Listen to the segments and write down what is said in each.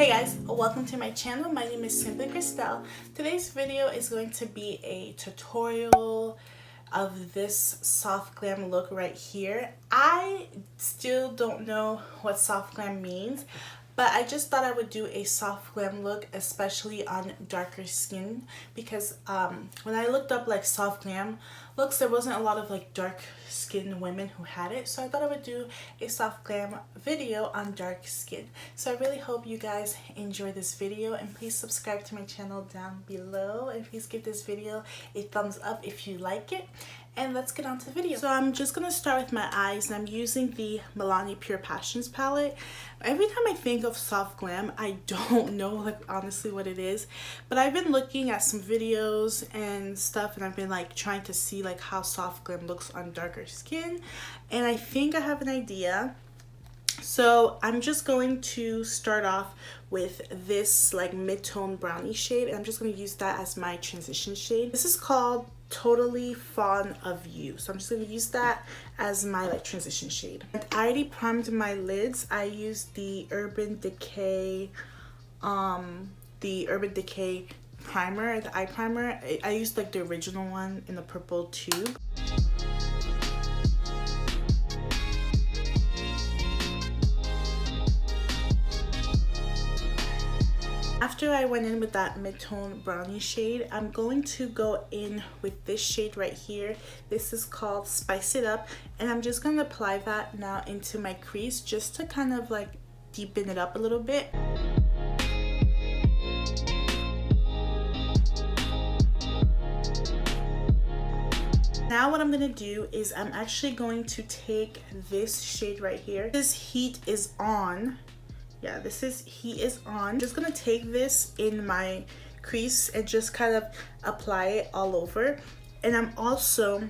Hey guys, welcome to my channel. My name is Simplykrystelle. Today's video is going to be a tutorial of this soft glam look right here. I still don't know what soft glam means, but I just thought I would do a soft glam look, especially on darker skin, because when I looked up like soft glam looks, there wasn't a lot of like dark skinned women who had it, so I thought I would do a soft glam video on dark skin. So I really hope you guys enjoy this video, and please subscribe to my channel down below, and please give this video a thumbs up if you like it. And let's get on to the video. So I'm just gonna start with my eyes, and I'm using the Milani Pure Passions palette. Every time I think of soft glam, I don't know like honestly what it is, but I've been looking at some videos and stuff, and I've been like trying to see like how soft glam looks on darker skin, and I think I have an idea. So I'm just going to start off with this like mid-tone brownie shade, and I'm just going to use that as my transition shade. This is called Totally Fond of You, so I'm just going to use that as my like transition shade. And I already primed my lids. I used the Urban Decay primer, the eye primer. I used like the original one in the purple tube. After I went in with that mid-tone brownie shade, I'm going to go in with this shade right here. This is called Spice It Up, and I'm just going to apply that now into my crease just to kind of like deepen it up a little bit. Now what I'm going to do is I'm actually going to take this shade right here. This Heat Is On. Yeah, this is Heat Is On. I'm just gonna take this in my crease and just kind of apply it all over. And I'm also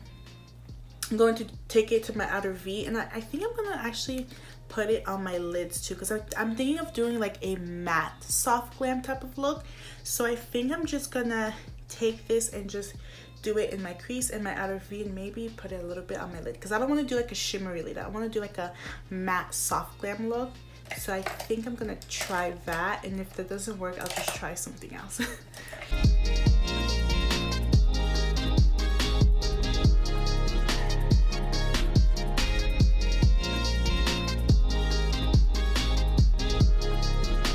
going to take it to my outer V, and I think I'm gonna actually put it on my lids too, because I'm thinking of doing like a matte soft glam type of look. So I think I'm just gonna take this and just do it in my crease and my outer V, and maybe put it a little bit on my lid, because I don't want to do like a shimmery lid. I want to do like a matte soft glam look. So I think I'm gonna try that, and if that doesn't work, I'll just try something else.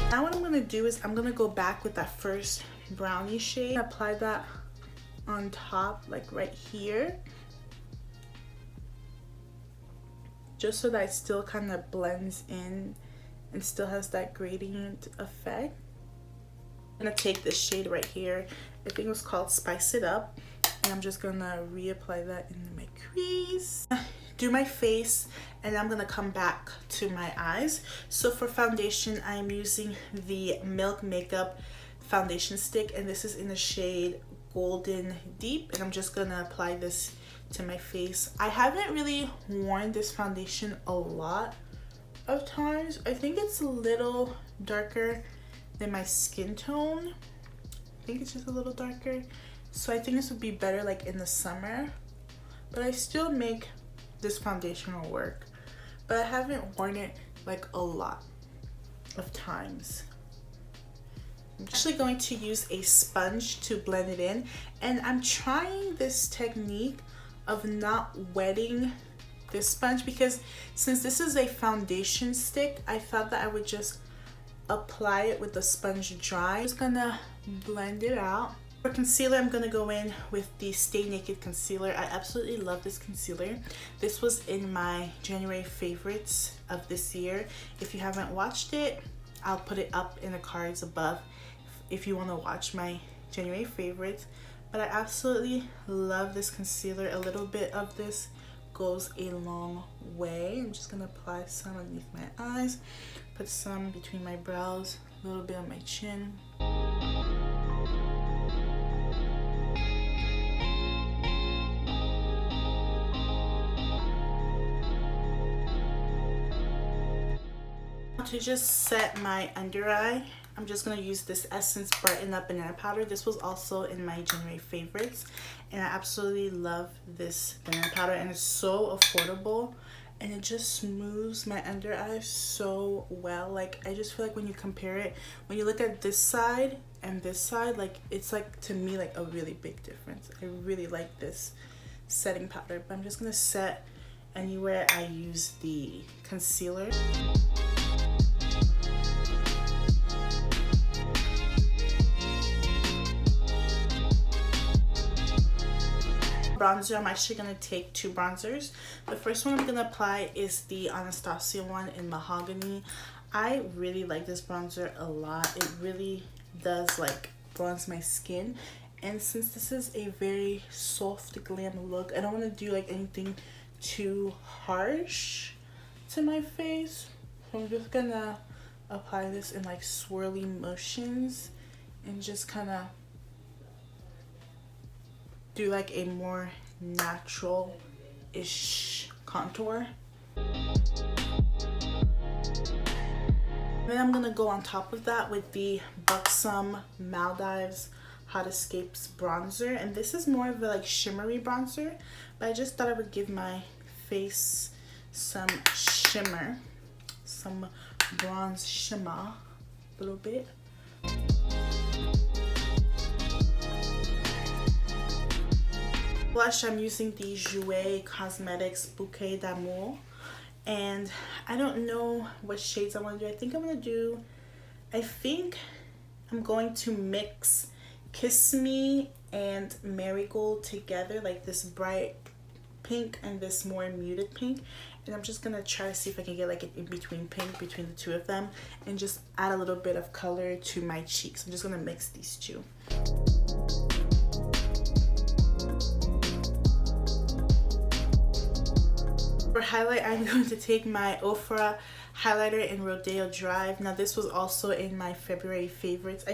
Now what I'm gonna do is I'm gonna go back with that first brownie shade, apply that on top, like right here, just so that it still kind of blends in and still has that gradient effect. I'm gonna take this shade right here, I think it was called Spice It Up, and I'm just gonna reapply that in my crease, do my face, and I'm gonna come back to my eyes. So for foundation, I'm using the Milk Makeup foundation stick, and this is in the shade Golden Deep, and I'm just gonna apply this to my face. I haven't really worn this foundation a lot of times. I think it's a little darker than my skin tone. I think it's just a little darker, so I think this would be better like in the summer, but I still make this foundation work, but I haven't worn it like a lot of times. I'm actually going to use a sponge to blend it in, and I'm trying this technique of not wetting this sponge, because since this is a foundation stick, I thought that I would just apply it with the sponge dry. I'm just gonna blend it out. For concealer, I'm gonna go in with the Stay Naked concealer. I absolutely love this concealer. This was in my January favorites of this year. If you haven't watched it, I'll put it up in the cards above if you want to watch my January favorites. But I absolutely love this concealer. A little bit of this goes a long way. I'm just gonna apply some underneath my eyes, put some between my brows, a little bit on my chin. To just set my under eye, I'm just going to use this Essence Brighten Up Banana Powder. This was also in my January favorites, and I absolutely love this banana powder, and it's so affordable, and it just smooths my under eyes so well. Like I just feel like when you compare it, when you look at this side and this side, like it's like to me like a really big difference. I really like this setting powder, but I'm just gonna set anywhere I use the concealer. Bronzer, I'm actually gonna take 2 bronzers. The first one I'm gonna apply is the Anastasia one in Mahagony. I really like this bronzer a lot. It really does like bronze my skin, and since this is a very soft glam look, I don't want to do like anything too harsh to my face, so I'm just gonna apply this in like swirly motions and just kind of do like a more natural-ish contour. Then I'm gonna go on top of that with the Buxom Maldives Hot Escapes bronzer, and this is more of a like shimmery bronzer, but I just thought I would give my face some shimmer, some bronze shimmer a little bit. Blush, I'm using the Jouer Cosmetics Bouquet d'Amour, and I don't know what shades I want to do. I think I'm going to mix Kiss Me and Marigold together, like this bright pink and this more muted pink, and I'm just gonna try to see if I can get like an in-between pink between the two of them and just add a little bit of color to my cheeks. I'm just gonna mix these two. For highlight, I'm going to take my Ofra highlighter in Rodeo Drive. Now this was also in my January favorites. I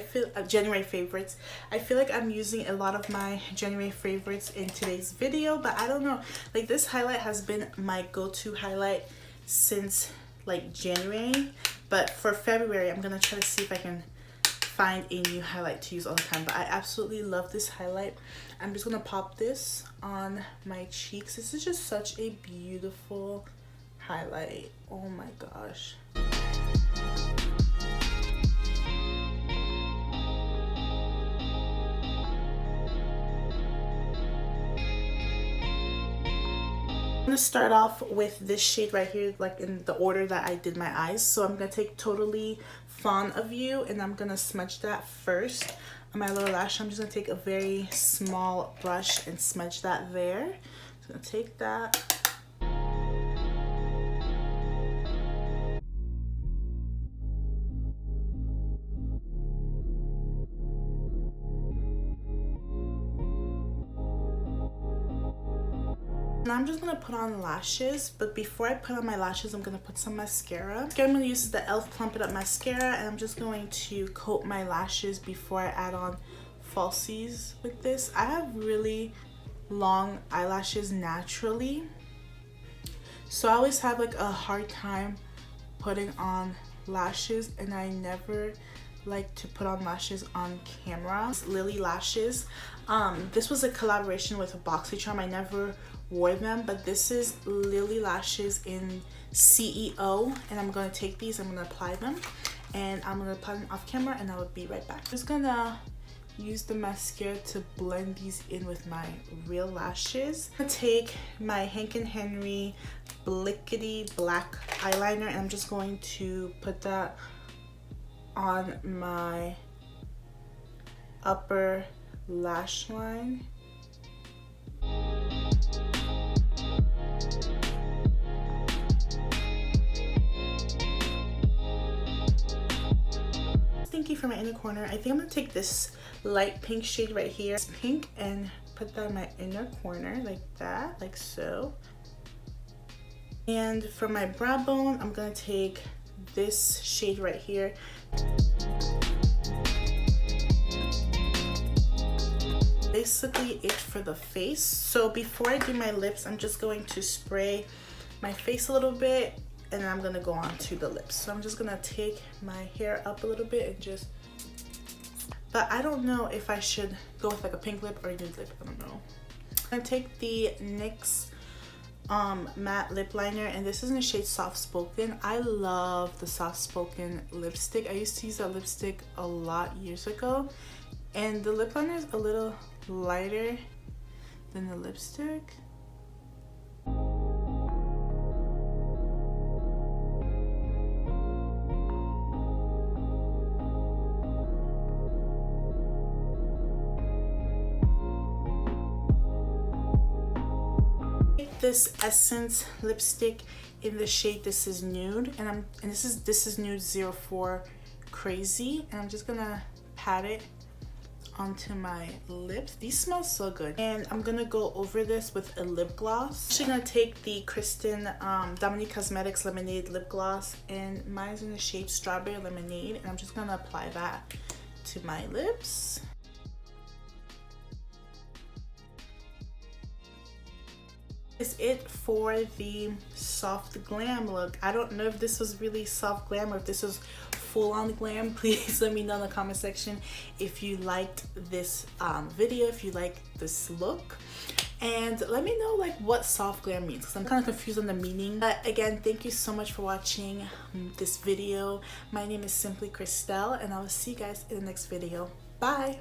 feel like I'm using a lot of my January favorites in today's video, but I don't know, like this highlight has been my go-to highlight since like January, but for February I'm gonna try to see if I can find a new highlight to use all the time. But I absolutely love this highlight. I'm just gonna pop this on my cheeks. This is just such a beautiful highlight. Oh my gosh. I'm gonna start off with this shade right here, like in the order that I did my eyes. So I'm gonna take Totally Fond of You, and I'm gonna smudge that first on my lower lash. I'm just gonna take a very small brush and smudge that there. So I'm gonna take that. Now I'm just gonna put on lashes, but before I put on my lashes, I'm gonna put some mascara. The mascara I'm gonna use is the e.l.f. Plump It Up mascara, and I'm just going to coat my lashes before I add on falsies with this. I have really long eyelashes naturally, so I always have like a hard time putting on lashes, and I never like to put on lashes on camera. Lily lashes. This was a collaboration with a BoxyCharm. I never wore them, but this is Lily lashes in CEO, and I'm gonna take these, I'm gonna apply them, and I'm gonna apply them off camera, and I will be right back. I'm just gonna use the mascara to blend these in with my real lashes. I'm gonna take my Hank & Henry Blikity black eyeliner, and I'm just going to put that on my upper lash line. Stinky for my inner corner. I think I'm gonna take this light pink shade right here, it's pink, and put that in my inner corner like that, like so. And for my brow bone, I'm gonna take this shade right here. Basically it for the face. So before I do my lips, I'm just going to spray my face a little bit, and then I'm gonna go on to the lips. So I'm just gonna take my hair up a little bit and just, but I don't know if I should go with like a pink lip or a nude lip, I don't know. I'm gonna take the NYX matte lip liner, and this is in the shade Soft Spoken. I love the Soft Spoken lipstick. I used to use that lipstick a lot years ago, and the lip liner is a little lighter than the lipstick. This Essence lipstick in the shade This Is Nude, and this is Nude 04 Crazy, and I'm just gonna pat it onto my lips. These smell so good, and I'm gonna go over this with a lip gloss. I'm actually gonna take the Kristen Dominique Cosmetics Lemonade lip gloss, and mine's in the shade Strawberry Lemonade, and I'm just gonna apply that to my lips. Is it for the soft glam look. I don't know if this was really soft glam or if this was full-on glam. Please let me know in the comment section if you liked this video, if you like this look, and let me know like what soft glam means, because I'm kind of confused on the meaning. But again, thank you so much for watching this video. My name is Simplykrystelle, and I will see you guys in the next video. Bye.